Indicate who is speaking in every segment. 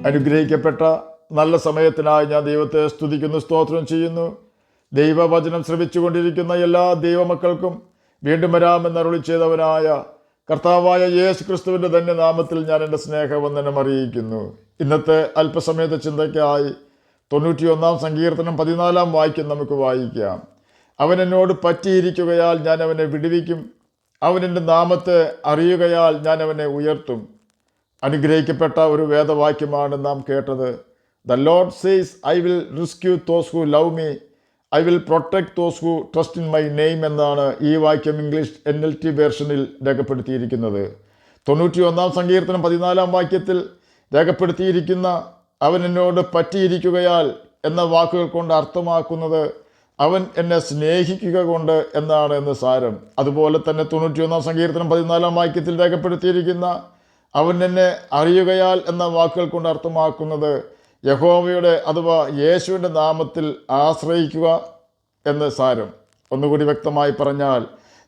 Speaker 1: അനുഗ്രഹിക്കപ്പെട്ട നല്ല സമയത്തിനായി ഞാൻ ദൈവത്തെ സ്തുതിക്കുന്നു, സ്തോത്രം ചെയ്യുന്നു. ദൈവവചനം ശ്രവിച്ചുകൊണ്ടിരിക്കുന്ന എല്ലാ ദൈവമക്കൾക്കും വീണ്ടും വരാമെന്നരുളി ചെയ്തവനായ കർത്താവായ യേശു ക്രിസ്തുവിൻ്റെ തന്നെ നാമത്തിൽ ഞാൻ എൻ്റെ സ്നേഹവന്ദനം അറിയിക്കുന്നു. ഇന്നത്തെ അല്പസമയത്തെ ചിന്തയ്ക്കായി 91 സങ്കീർത്തനം 14 വാക്യം നമുക്ക് വായിക്കാം. അവൻ എന്നോട് പറ്റിയിരിക്കുകയാൽ ഞാൻ അവനെ വിടുവിക്കും, അവൻ എൻ്റെ നാമത്തെ അറിയുകയാൽ ഞാൻ അവനെ ഉയർത്തും. അനുഗ്രഹിക്കപ്പെട്ട ഒരു വേദവാക്യമാണ് നാം കേട്ടത്. The Lord says I will rescue those who love me, I will protect those who trust in my name എന്നാണ് ഈ വാക്യം ഇംഗ്ലീഷ് NLT വേർഷനിൽ രേഖപ്പെടുത്തിയിരിക്കുന്നത്. 91 സങ്കീർത്തനം 14 വാക്യത്തിൽ രേഖപ്പെടുത്തിയിരിക്കുന്ന അവൻ എന്നോട് പറ്റിയിരിക്കുകയാൽ എന്ന വാക്കുകൾ കൊണ്ട് അർത്ഥമാക്കുന്നത് അവൻ എന്നെ സ്നേഹിക്കുക കൊണ്ട് എന്നാണ് എന്ന് സാരം. അതുപോലെ തന്നെ 91 സങ്കീർത്തനം 14 വാക്യത്തിൽ രേഖപ്പെടുത്തിയിരിക്കുന്ന അവൻ എന്നെ അറിയുകയാൽ എന്ന വാക്കുകൾ കൊണ്ട് അർത്ഥമാക്കുന്നത് യഹോവയുടെ അഥവാ യേശുവിൻ്റെ നാമത്തിൽ ആശ്രയിക്കുക എന്ന് സാരം. ഒന്നുകൂടി വ്യക്തമായി പറഞ്ഞാൽ,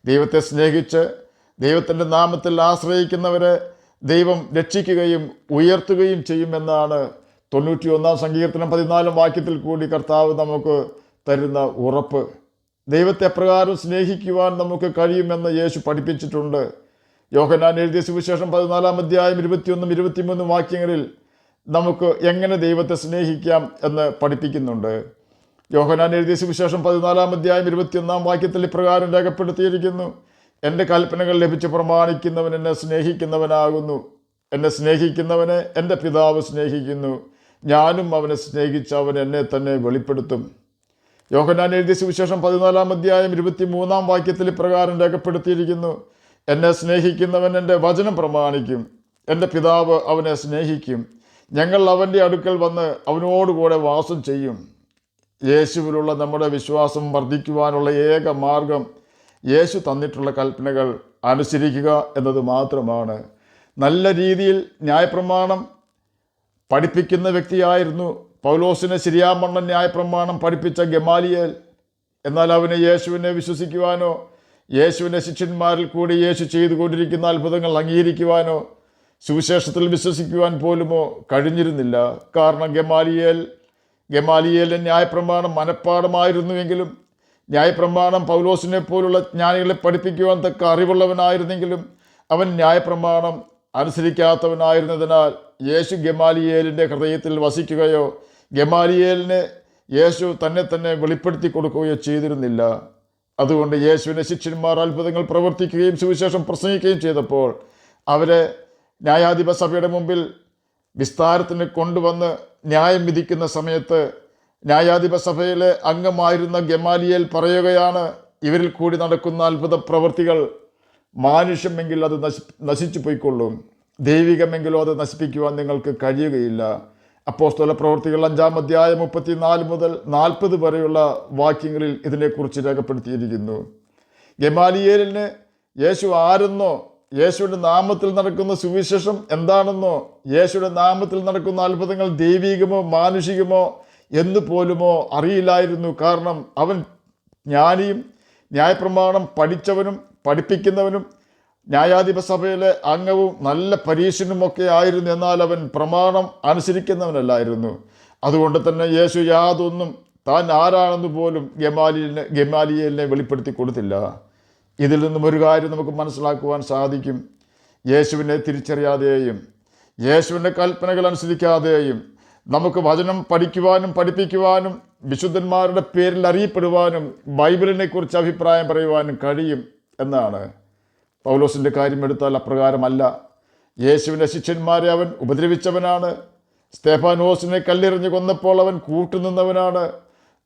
Speaker 1: ദൈവത്തെ സ്നേഹിച്ച് ദൈവത്തിൻ്റെ നാമത്തിൽ ആശ്രയിക്കുന്നവരെ ദൈവം രക്ഷിക്കുകയും ഉയർത്തുകയും ചെയ്യുമെന്നാണ് 91 സങ്കീർത്തനം 14 വാക്യത്തിൽ കൂടി കർത്താവ് നമുക്ക് തരുന്ന ഉറപ്പ്. ദൈവത്തെ എപ്രകാരം സ്നേഹിക്കുവാൻ നമുക്ക് കഴിയുമെന്ന് യേശു പഠിപ്പിച്ചിട്ടുണ്ട്. യോഹന്നാൻ എഴുതിയ സുവിശേഷം 14 അധ്യായം 21, 23 വാക്യങ്ങളിൽ നമുക്ക് എങ്ങനെ ദൈവത്തെ സ്നേഹിക്കാം എന്ന് പഠിപ്പിക്കുന്നുണ്ട്. യോഹന്നാൻ എഴുതിയ സുവിശേഷം 14 അധ്യായം 21 വാക്യത്തിൽ ഇപ്രകാരം രേഖപ്പെടുത്തിയിരിക്കുന്നു: എൻ്റെ കൽപ്പനകൾ ലഭിച്ച് പ്രമാണിക്കുന്നവൻ എന്നെ സ്നേഹിക്കുന്നവനാകുന്നു, എന്നെ സ്നേഹിക്കുന്നവനെ എൻ്റെ പിതാവ് സ്നേഹിക്കുന്നു, ഞാനും അവനെ സ്നേഹിച്ച് അവൻ എന്നെ തന്നെ വെളിപ്പെടുത്തും. യോഹന്നാൻ എഴുതിയ സുവിശേഷം 14 അധ്യായം 23 വാക്യത്തിൽ ഇപ്രകാരം രേഖപ്പെടുത്തിയിരിക്കുന്നു: എന്നെ സ്നേഹിക്കുന്നവൻ എൻ്റെ വചനം പ്രമാണിക്കും, എൻ്റെ പിതാവ് അവനെ സ്നേഹിക്കും, ഞങ്ങൾ അവൻ്റെ അടുക്കൽ വന്ന് അവനോടുകൂടെ വാസം ചെയ്യും. യേശുവിലുള്ള നമ്മുടെ വിശ്വാസം വർദ്ധിക്കുവാനുള്ള ഏക മാർഗം യേശു തന്നിട്ടുള്ള കൽപ്പനകൾ അനുസരിക്കുക എന്നത് മാത്രമാണ്. നല്ല രീതിയിൽ ന്യായപ്രമാണം പഠിപ്പിക്കുന്ന വ്യക്തിയായിരുന്നു പൗലോസിനെ ശരിയാമണ്ണം ന്യായപ്രമാണം പഠിപ്പിച്ച ഗമാലിയേൽ. എന്നാൽ അവന് യേശുവിനെ വിശ്വസിക്കുവാനോ യേശുവിൻ്റെ ശിഷ്യന്മാരിൽ കൂടി യേശു ചെയ്തുകൊണ്ടിരിക്കുന്ന അത്ഭുതങ്ങൾ അംഗീകരിക്കുവാനോ സുവിശേഷത്തിൽ വിശ്വസിക്കുവാൻ പോലുമോ കഴിഞ്ഞിരുന്നില്ല. കാരണം ഗമാലിയേലിന് ന്യായപ്രമാണം മനഃപ്പാടമായിരുന്നുവെങ്കിലും, ന്യായപ്രമാണം പൗലോസിനെ പോലുള്ള ജ്ഞാനികളെ പഠിപ്പിക്കുവാൻ തക്ക അറിവുള്ളവനായിരുന്നെങ്കിലും അവൻ ന്യായപ്രമാണം അനുസരിക്കാത്തവനായിരുന്നതിനാൽ യേശു ഗമാലിയേലിൻ്റെ ഹൃദയത്തിൽ വസിക്കുകയോ ഗമാലിയേലിന് യേശു തന്നെ വെളിപ്പെടുത്തി കൊടുക്കുകയോ ചെയ്തിരുന്നില്ല. അതുകൊണ്ട് യേശുവിൻ്റെ ശിഷ്യന്മാർ അത്ഭുതങ്ങൾ പ്രവർത്തിക്കുകയും സുവിശേഷം പ്രസംഗിക്കുകയും ചെയ്തപ്പോൾ അവരെ ന്യായാധിപ സഭയുടെ മുമ്പിൽ വിസ്താരത്തിന് കൊണ്ടുവന്ന് ന്യായം വിധിക്കുന്ന സമയത്ത് ന്യായാധിപ സഭയിലെ അംഗമായിരുന്ന ഗമാലിയേൽ പറയുകയാണ്: ഇവരിൽ കൂടി നടക്കുന്ന അത്ഭുത പ്രവൃത്തികൾ മാനുഷ്യമെങ്കിൽ അത് നശിച്ചു പോയിക്കൊള്ളും, ദൈവികമെങ്കിലോ അത് നശിപ്പിക്കുവാൻ നിങ്ങൾക്ക് കഴിയുകയില്ല. അപ്പോസ്തല പ്രവൃത്തികൾ 5 അധ്യായം 34 മുതൽ 40 വരെയുള്ള വാക്യങ്ങളിൽ ഇതിനെക്കുറിച്ച് രേഖപ്പെടുത്തിയിരിക്കുന്നു. ഗമാലിയേലിന് യേശു ആരെന്നോ, യേശുവിൻ്റെ നാമത്തിൽ നടക്കുന്ന സുവിശേഷം എന്താണെന്നോ, യേശുവിൻ്റെ നാമത്തിൽ നടക്കുന്ന അത്ഭുതങ്ങൾ ദൈവികമോ മാനുഷികമോ എന്ന് പോലുമോ അറിയില്ലായിരുന്നു. കാരണം അവൻ ജ്ഞാനിയും ന്യായപ്രമാണം പഠിച്ചവനും പഠിപ്പിക്കുന്നവനും ന്യായാധിപ സഭയിലെ അംഗവും നല്ല പരീക്ഷനുമൊക്കെ ആയിരുന്നു. എന്നാൽ അവൻ പ്രമാണം അനുസരിക്കുന്നവനല്ലായിരുന്നു. അതുകൊണ്ട് തന്നെ യേശു യാതൊന്നും താൻ ആരാണെന്ന് പോലും ഗമാലിയേലിനെ വെളിപ്പെടുത്തി കൊടുത്തില്ല. ഇതിൽ നിന്നും ഒരു കാര്യം നമുക്ക് മനസ്സിലാക്കുവാൻ സാധിക്കും: യേശുവിനെ തിരിച്ചറിയാതെയും യേശുവിൻ്റെ കൽപ്പനകൾ അനുസരിക്കാതെയും നമുക്ക് വചനം പഠിക്കുവാനും പഠിപ്പിക്കുവാനും വിശുദ്ധന്മാരുടെ പേരിൽ അറിയപ്പെടുവാനും ബൈബിളിനെ കുറിച്ച് അഭിപ്രായം പറയുവാനും കഴിയും എന്നാണ്. പൗലോസിൻ്റെ കാര്യം എടുത്താൽ അപ്രകാരമല്ല. യേശുവിൻ്റെ ശിഷ്യന്മാരെ അവൻ ഉപദ്രവിച്ചവനാണ്. സ്തെഫാനോസിനെ കല്ലെറിഞ്ഞ് കൊന്നപ്പോൾ അവൻ കൂട്ടുനിന്നവനാണ്.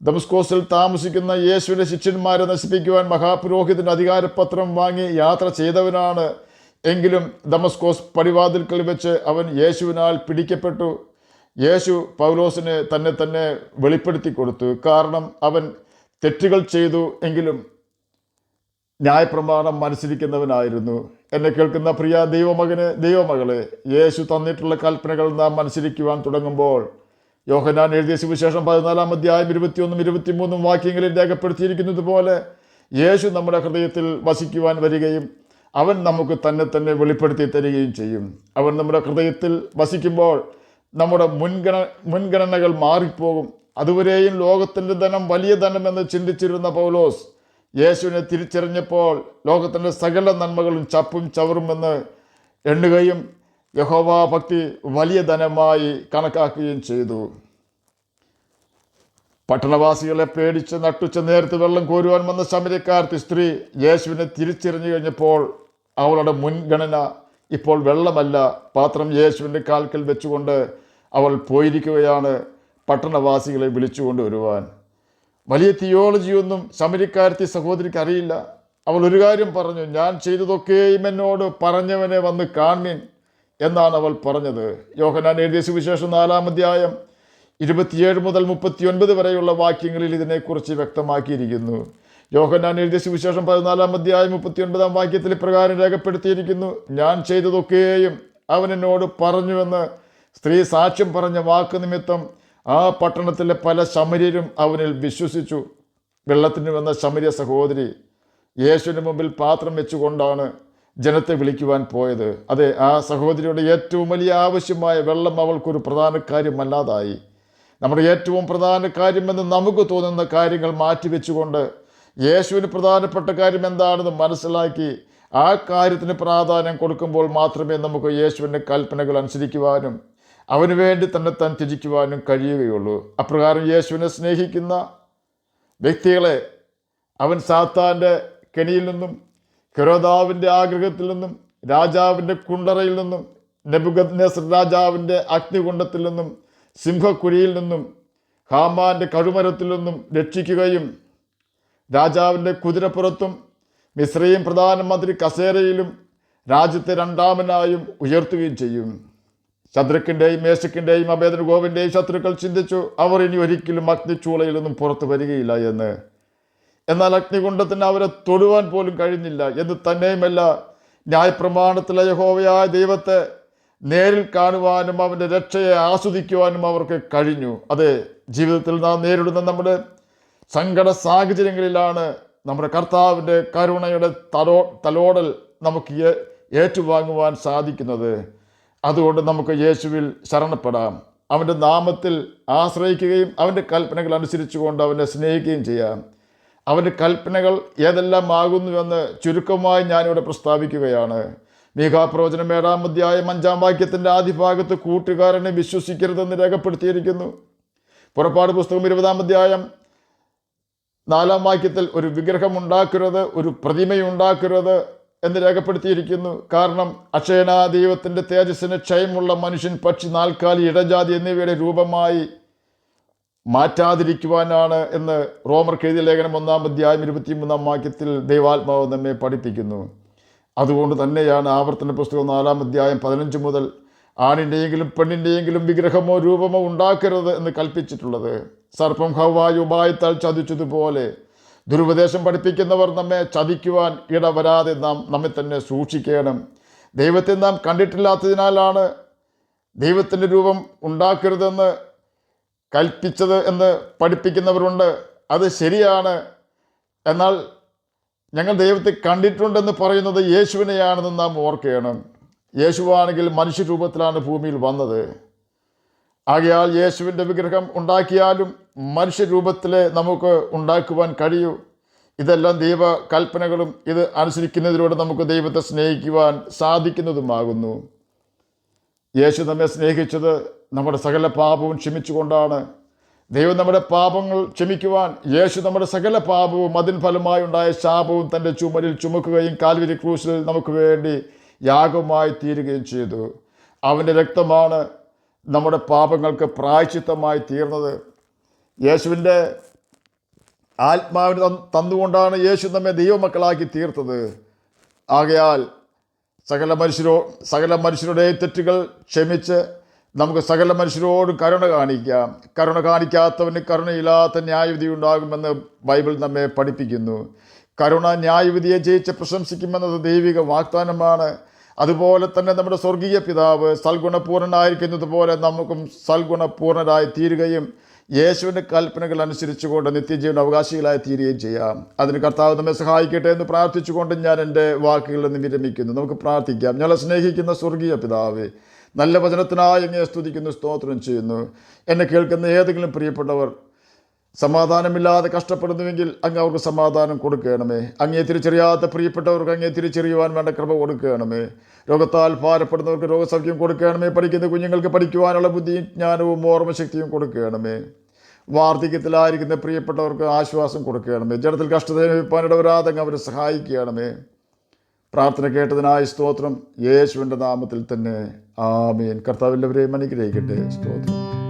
Speaker 1: ദമസ്കോസിൽ താമസിക്കുന്ന യേശുവിൻ്റെ ശിഷ്യന്മാരെ നശിപ്പിക്കുവാൻ മഹാപുരോഹിതൻ്റെ അധികാരപത്രം വാങ്ങി യാത്ര ചെയ്തവനാണ്. എങ്കിലും ദമസ്കോസ് പടിവാതിൽക്കൽ വെച്ച് അവൻ യേശുവിനാൽ പിടിക്കപ്പെട്ടു. യേശു പൗലോസിനെ തന്നെ വെളിപ്പെടുത്തി കൊടുത്തു. കാരണം അവൻ തെറ്റുകൾ ചെയ്തു എങ്കിലും ന്യായപ്രമാണം അനുസരിക്കുന്നവനായിരുന്നു. എന്നെ കേൾക്കുന്ന പ്രിയ ദൈവമകളെ, യേശു തന്നിട്ടുള്ള കൽപ്പനകൾ നാം അനുസരിക്കുവാൻ തുടങ്ങുമ്പോൾ യോഹന്നാൻ എഴുതിയ സുവിശേഷം 14 അധ്യായം 21, 23 വാക്യങ്ങളിൽ രേഖപ്പെടുത്തിയിരിക്കുന്നത് പോലെ യേശു നമ്മുടെ ഹൃദയത്തിൽ വസിക്കുവാൻ വരികയും അവൻ നമുക്ക് തന്നെ വെളിപ്പെടുത്തി തരികയും ചെയ്യും. അവൻ നമ്മുടെ ഹൃദയത്തിൽ വസിക്കുമ്പോൾ നമ്മുടെ മുൻഗണനകൾ മാറിപ്പോകും. അതുവരെയും ലോകത്തിൻ്റെ ധനം വലിയ ധനമെന്ന് ചിന്തിച്ചിരുന്ന പൗലോസ് യേശുവിനെ തിരിച്ചറിഞ്ഞപ്പോൾ ലോകത്തിൻ്റെ സകല നന്മകളും ചപ്പും ചവറുമെന്ന് എണ്ണുകയും യഹോവാ ഭക്തി വലിയ ധനമായി കണക്കാക്കുകയും ചെയ്തു. പട്ടണവാസികളെ പേടിച്ച് നട്ടുച്ച നേരത്ത് വെള്ളം കോരുവാൻ വന്ന ശമര്യക്കാരത്തി സ്ത്രീ യേശുവിനെ തിരിച്ചറിഞ്ഞു കഴിഞ്ഞപ്പോൾ അവളുടെ മുൻഗണന ഇപ്പോൾ വെള്ളമല്ല, പാത്രം യേശുവിൻ്റെ കാൽക്കൽ വെച്ചുകൊണ്ട് അവൾ പോയിരിക്കുകയാണ് പട്ടണവാസികളെ വിളിച്ചുകൊണ്ട് വരുവാൻ. വലിയ തിയോളജിയൊന്നും ശമര്യക്കാരത്തി സഹോദരിക്ക് അറിയില്ല. അവൾ ഒരു കാര്യം പറഞ്ഞു, ഞാൻ ചെയ്തതൊക്കെയും എന്നോട് പറഞ്ഞവനെ വന്ന് കാൺമീൻ എന്നാണ് അവൾ പറഞ്ഞത്. യോഹന്നാൻ എഴുതിയ സുവിശേഷം 4-ാം അധ്യായം 27 മുതൽ 39 വരെയുള്ള വാക്യങ്ങളിൽ ഇതിനെക്കുറിച്ച് വ്യക്തമാക്കിയിരിക്കുന്നു. യോഹന്നാൻ എഴുതിയ സുവിശേഷം 14-ാം അധ്യായം 39-ാം വാക്യത്തിൽ ഇപ്രകാരം രേഖപ്പെടുത്തിയിരിക്കുന്നു, ഞാൻ ചെയ്തതൊക്കെയും അവൻ എന്നോട് പറഞ്ഞുവെന്ന് സ്ത്രീ സാക്ഷ്യം പറഞ്ഞ വാക്ക് നിമിത്തം ആ പട്ടണത്തിലെ പല ശമര്യരും അവനിൽ വിശ്വസിച്ചു. വെള്ളത്തിന് വന്ന ശമര്യ സഹോദരി യേശുവിന് മുമ്പിൽ പാത്രം വെച്ചുകൊണ്ടാണ് ജനത്തെ വിളിക്കുവാൻ പോയത്. അതെ, ആ സഹോദരിയുടെ ഏറ്റവും വലിയ ആവശ്യമായ വെള്ളം അവൾക്കൊരു പ്രധാന കാര്യമല്ലാതായി. നമ്മുടെ ഏറ്റവും പ്രധാന കാര്യമെന്ന് നമുക്ക് തോന്നുന്ന കാര്യങ്ങൾ മാറ്റിവെച്ചുകൊണ്ട് യേശുവിന് പ്രധാനപ്പെട്ട കാര്യം എന്താണെന്ന് മനസ്സിലാക്കി ആ കാര്യത്തിന് പ്രാധാന്യം കൊടുക്കുമ്പോൾ മാത്രമേ നമുക്ക് യേശുവിൻ്റെ കൽപ്പനകൾ അനുസരിക്കുവാനും അവന് വേണ്ടി തന്നെ താൻ ത്യജിക്കുവാനും കഴിയുകയുള്ളൂ. അപ്രകാരം യേശുവിനെ സ്നേഹിക്കുന്ന വ്യക്തികളെ അവൻ സാത്താൻ്റെ കെണിയിൽ നിന്നും, ഹെരോദാവിൻ്റെ ആഗ്രഹത്തിൽ നിന്നും, രാജാവിൻ്റെ കുണ്ടറയിൽ നിന്നും, നെബൂഖദ്നേസർ രാജാവിൻ്റെ അഗ്നികുണ്ഡത്തിൽ നിന്നും, സിംഹക്കുഴിയിൽ നിന്നും, ഹാമാൻ്റെ കഴുമരത്തിൽ നിന്നും രക്ഷിക്കുകയും രാജാവിൻ്റെ കുതിരപ്പുറത്തും മിസ്രയീം പ്രധാനമന്ത്രി കസേരയിലും രാജ്യത്തെ രണ്ടാമനായും ഉയർത്തുകയും ചെയ്യും. ശദ്രക്കിൻ്റെയും മേശക്കിൻ്റെയും അബേദ്നെഗോവിൻ്റെയും ശത്രുക്കൾ ചിന്തിച്ചു, അവർ ഇനി ഒരിക്കലും അഗ്നിച്ചൂളയിൽ നിന്നും പുറത്തു വരികയില്ല എന്ന്. എന്നാൽ അഗ്നികുണ്ഡത്തിന് അവരെ തൊടുവാൻ പോലും കഴിഞ്ഞില്ല എന്ന് തന്നെയുമല്ല, ന്യായപ്രമാണത്തിലെ യഹോവയായ ദൈവത്തെ നേരിൽ കാണുവാനും അവൻ്റെ രക്ഷയെ ആസ്വദിക്കുവാനും അവർക്ക് കഴിഞ്ഞു. അതെ, ജീവിതത്തിൽ നാം നേരിടുന്ന നമ്മുടെ സങ്കട സാഹചര്യങ്ങളിലാണ് നമ്മുടെ കർത്താവിൻ്റെ കരുണയുടെ തലോടൽ നമുക്ക് ഏറ്റുവാങ്ങുവാൻ സാധിക്കുന്നത്. അതുകൊണ്ട് നമുക്ക് യേശുവിൽ ശരണപ്പെടാം, അവൻ്റെ നാമത്തിൽ ആശ്രയിക്കുകയും അവൻ്റെ കൽപ്പനകൾ അനുസരിച്ചുകൊണ്ട് അവനെ സ്നേഹിക്കുകയും ചെയ്യാം. അവൻ്റെ കൽപ്പനകൾ ഏതെല്ലാം ആകുന്നുവെന്ന് ചുരുക്കമായി ഞാനിവിടെ പ്രസ്താവിക്കുകയാണ്. മീഖാപ്രവചനം 7-ാം അധ്യായം 5-ാം വാക്യത്തിൻ്റെ ആദ്യഭാഗത്ത് കൂട്ടുകാരനെ വിശ്വസിക്കരുതെന്ന് രേഖപ്പെടുത്തിയിരിക്കുന്നു. പുറപ്പാട് പുസ്തകം 20-ാം അധ്യായം 4-ാം വാക്യത്തിൽ ഒരു വിഗ്രഹം ഉണ്ടാക്കരുത്, ഒരു പ്രതിമയുണ്ടാക്കരുത് എന്ന് രേഖപ്പെടുത്തിയിരിക്കുന്നു. കാരണം അക്ഷയനാ ദൈവത്തിൻ്റെ തേജസ്സിന് ക്ഷയമുള്ള മനുഷ്യൻ, പക്ഷി, നാൽക്കാലി, ഇടജാതി എന്നിവയുടെ രൂപമായി മാറ്റാതിരിക്കുവാനാണ് എന്ന് റോമർക്ക് എഴുതിയ ലേഖനം 1-ാം അധ്യായം 23-ാം വാക്യത്തിൽ ദൈവാത്മാവ് നമ്മെ പഠിപ്പിക്കുന്നു. അതുകൊണ്ട് തന്നെയാണ് ആവർത്തന പുസ്തകം 4-ാം അധ്യായം 15 മുതൽ ആണിൻ്റെയെങ്കിലും പെണ്ണിൻ്റെയെങ്കിലും വിഗ്രഹമോ രൂപമോ ഉണ്ടാക്കരുത് എന്ന് കൽപ്പിച്ചിട്ടുള്ളത്. സർപ്പം ഹവ്വായെ ഉപായത്താൽ ചതിച്ചതുപോലെ ദുരുപദേശം പഠിപ്പിക്കുന്നവർ നമ്മെ ചതിക്കുവാൻ ഇടവരാതെ നാം നമ്മെ തന്നെ സൂക്ഷിക്കണം. ദൈവത്തെ നാം കണ്ടിട്ടില്ലാത്തതിനാലാണ് ദൈവത്തിൻ്റെ രൂപം ഉണ്ടാക്കരുതെന്ന് കൽപ്പിച്ചത് എന്ന് പഠിപ്പിക്കുന്നവരുണ്ട്. അത് ശരിയാണ്. എന്നാൽ ഞങ്ങൾ ദൈവത്തെ കണ്ടിട്ടുണ്ടെന്ന് പറയുന്നത് യേശുവിനെയാണെന്ന് നാം ഓർക്കണം. യേശുവാണെങ്കിൽ മനുഷ്യരൂപത്തിലാണ് ഭൂമിയിൽ വന്നത്. ആകയാൽ യേശുവിൻ്റെ വിഗ്രഹം ഉണ്ടാക്കിയാലും മനുഷ്യരൂപത്തിലെ നമുക്ക് ഉണ്ടാക്കുവാൻ കഴിയൂ. ഇതെല്ലാം ദൈവ കൽപ്പനകളും ഇത് അനുസരിക്കുന്നതിലൂടെ നമുക്ക് ദൈവത്തെ സ്നേഹിക്കുവാൻ സാധിക്കുന്നതുമാകുന്നു. യേശു നമ്മെ സ്നേഹിച്ചത് നമ്മുടെ സകല പാപവും ക്ഷമിച്ചുകൊണ്ടാണ്. ദൈവം നമ്മുടെ പാപങ്ങൾ ക്ഷമിക്കുവാൻ യേശു നമ്മുടെ സകല പാപവും അതിൻ ഫലമായി ഉണ്ടായ ശാപവും തൻ്റെ ചുമലിൽ ചുമക്കുകയും കാൽവരി ക്രൂശിൽ നമുക്ക് വേണ്ടി യാഗമായി തീരുകയും ചെയ്തു. അവൻ്റെ രക്തമാണ് നമ്മുടെ പാപങ്ങൾക്ക് പ്രായശ്ചിത്തമായി തീർന്നത്. യേശുവിൻ്റെ ആത്മാവിനെ തന്നുകൊണ്ടാണ് യേശു നമ്മെ ദൈവമക്കളാക്കി തീർത്തത്. ആകയാൽ സകല മനുഷ്യരുടെ തെറ്റുകൾ ക്ഷമിച്ച് നമുക്ക് സകല മനുഷ്യരോടും കരുണ കാണിക്കാം. കരുണ കാണിക്കാത്തവന് കരുണയില്ലാത്ത ന്യായവിധി ഉണ്ടാകുമെന്ന് ബൈബിൾ നമ്മെ പഠിപ്പിക്കുന്നു. കരുണ ന്യായവിധിയെ ജയിച്ച് പ്രശംസിക്കുമെന്നത് ദൈവിക വാഗ്ദാനമാണ്. അതുപോലെ തന്നെ നമ്മുടെ സ്വർഗീയ പിതാവ് സൽഗുണപൂർണനായിരിക്കുന്നത് പോലെ നമുക്കും സൽഗുണപൂർണരായി തീരുകയും യേശുവിൻ്റെ കൽപ്പനകൾ അനുസരിച്ചുകൊണ്ട് നിത്യജീവൻ അവകാശികളായി തീരുകയും ചെയ്യാം. അതിന് കർത്താവ് നമ്മെ സഹായിക്കട്ടെ എന്ന് പ്രാർത്ഥിച്ചുകൊണ്ട് ഞാൻ എൻ്റെ വാക്കുകളിൽ നിന്ന് വിരമിക്കുന്നു. നമുക്ക് പ്രാർത്ഥിക്കാം. ഞങ്ങളെ സ്നേഹിക്കുന്ന സ്വർഗീയ പിതാവേ, നല്ല വചനത്തിനായി അങ്ങയെ സ്തുതിക്കുന്നു, സ്തോത്രം ചെയ്യുന്നു. എന്നെ കേൾക്കുന്ന ഏതെങ്കിലും പ്രിയപ്പെട്ടവർ സമാധാനമില്ലാതെ കഷ്ടപ്പെടുന്നുവെങ്കിൽ അങ്ങ് അവർക്ക് സമാധാനം കൊടുക്കണമേ. അങ്ങയെ തിരിച്ചറിയാത്ത പ്രിയപ്പെട്ടവർക്ക് അങ്ങയെ തിരിച്ചറിയുവാൻ വേണ്ട കൃപ കൊടുക്കണമേ. രോഗത്താൽ ഭാരപ്പെടുന്നവർക്ക് രോഗസൗഖ്യം കൊടുക്കണമേ. പഠിക്കുന്ന കുഞ്ഞുങ്ങൾക്ക് പഠിക്കുവാനുള്ള ബുദ്ധിയും ജ്ഞാനവും ഓർമ്മശക്തിയും കൊടുക്കണമേ. വാർദ്ധക്യത്തിലായിരിക്കുന്ന പ്രിയപ്പെട്ടവർക്ക് ആശ്വാസം കൊടുക്കണമേ. ജഡത്തിൽ കഷ്ടത അനുഭവിപ്പാനിടവരാതെ അങ്ങ് അവരെ സഹായിക്കണമേ. പ്രാർത്ഥന കേട്ടതിനായി സ്തോത്രം, യേശുവിൻ്റെ നാമത്തിൽ തന്നെ ആമേൻ. കർത്താവ് എല്ലാവരെയും അനുഗ്രഹിക്കട്ടെ. സ്തോത്രം.